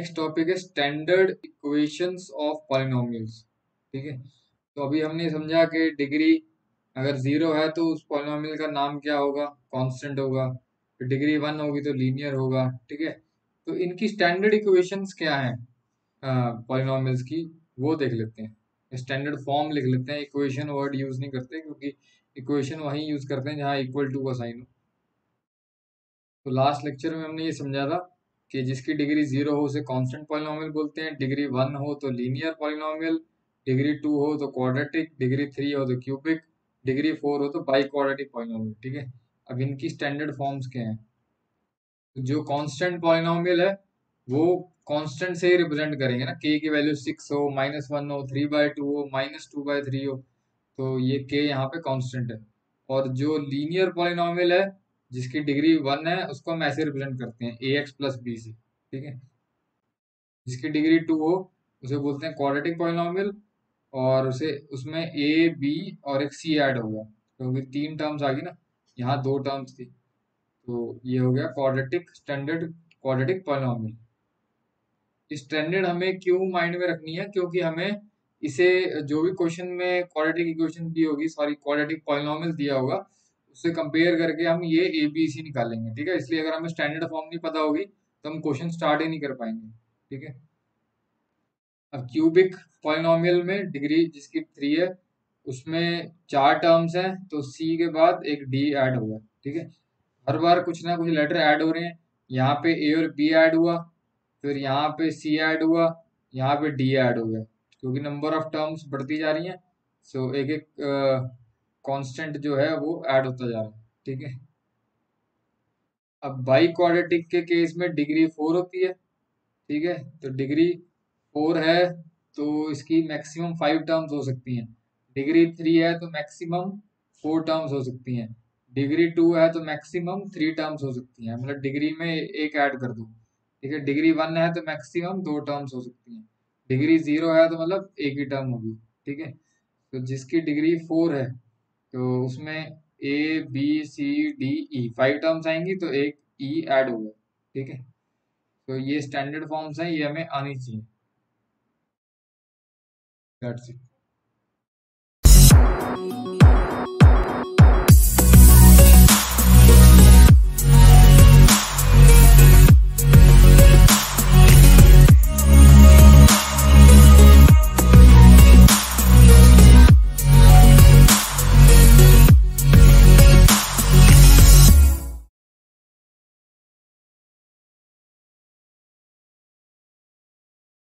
Next topic है standard equations of polynomials. ठीक है, तो अभी हमने समझा कि डिग्री अगर जीरो है तो उस पॉलिनोमियल का नाम क्या होगा, कांस्टेंट होगा। फिर डिग्री वन होगी तो लीनियर होगा। ठीक है, तो इनकी स्टैंडर्ड इक्वेशंस क्या है पॉलिनोमियल्स की, वो देख लेते हैं। स्टैंडर्ड फॉर्म लिख लेते हैं, इक्वेशन वर्ड यूज नहीं करते क्योंकि इक्वेशन वहीं यूज करते हैं जहाँ इक्वल टू का साइन हो। तो लास्ट लेक्चर में हमने ये समझा था कि जिसकी डिग्री जीरो हो उसे कांस्टेंट पॉलिनोमियल बोलते हैं, डिग्री वन हो तो लीनियर पॉलिनोमियल, डिग्री टू हो तो क्वाड्रेटिक, डिग्री थ्री हो तो क्यूबिक, डिग्री फोर हो तो बाई क्वाड्रेटिक पॉलिनोमियल। ठीक है, अब इनकी स्टैंडर्ड फॉर्म्स क्या हैं। तो जो कांस्टेंट पॉलिनोमियल है वो कांस्टेंट से ही रिप्रेजेंट करेंगे ना, के की वैल्यू सिक्स हो, माइनस वन हो, थ्री बाई टू हो, माइनस टू बाई थ्री हो, तो ये के यहाँ पे कांस्टेंट है। और जो लीनियर पॉलिनोमियल है जिसकी डिग्री वन है उसको हम ऐसे रिप्रेजेंट करते हैं ए एक्स प्लस बी से। ठीक है, जिसकी डिग्री टू हो उसे बोलते हैं क्वाड्रेटिक पॉलिनोमियल, और उसे उसमें ए बी और एक सी ऐड होगा क्योंकि तीन टर्म्स आ गई ना, यहाँ दो टर्म्स थी, तो ये हो गया quadratic standard quadratic polynomial. Standard हमें क्यों माइंड में रखनी है, क्योंकि हमें इसे जो भी क्वेश्चन में क्वाड्रेटिक इक्वेशन दी होगी, सॉरी क्वाड्रेटिक पॉलिनोमियल दिया होगा, उससे कंपेयर करके हम ये ए बी सी निकालेंगे। ठीक है, इसलिए अगर हमें स्टैंडर्ड फॉर्म नहीं पता होगी तो हम क्वेश्चन स्टार्ट ही नहीं कर पाएंगे। ठीक है, अब क्यूबिक पॉलिनोमियल में डिग्री जिसकी थ्री है उसमें चार टर्म्स हैं, तो सी के बाद एक डी ऐड होगा। ठीक है, हर बार कुछ ना कुछ लेटर ऐड हो रहे हैं। यहाँ पे ए और बी ऐड हुआ, फिर यहाँ पे सी ऐड हुआ, यहाँ पे डी ऐड हो गया, क्योंकि नंबर ऑफ टर्म्स बढ़ती जा रही हैं। सो एक एक कांस्टेंट जो है वो ऐड होता जा रहा है। ठीक है, अब बाई क्वाड्रेटिक के केस में डिग्री फोर होती है। ठीक है, तो डिग्री फोर है तो इसकी मैक्सिमम फाइव टर्म्स हो सकती हैं। डिग्री थ्री है तो मैक्सिमम फोर टर्म्स हो सकती हैं। डिग्री टू है तो मैक्सिमम थ्री टर्म्स हो सकती हैं, मतलब डिग्री में एक ऐड कर दो। ठीक है, डिग्री वन है तो मैक्सिमम दो टर्म्स हो सकती हैं। डिग्री जीरो है तो मतलब एक ही टर्म होगी। ठीक है, तो जिसकी डिग्री फोर है तो उसमें A B C D E five terms आएंगी तो एक ई ऐड होगा। ठीक है, तो ये स्टैंडर्ड फॉर्म्स हैं, ये हमें आनी चाहिए। That's it.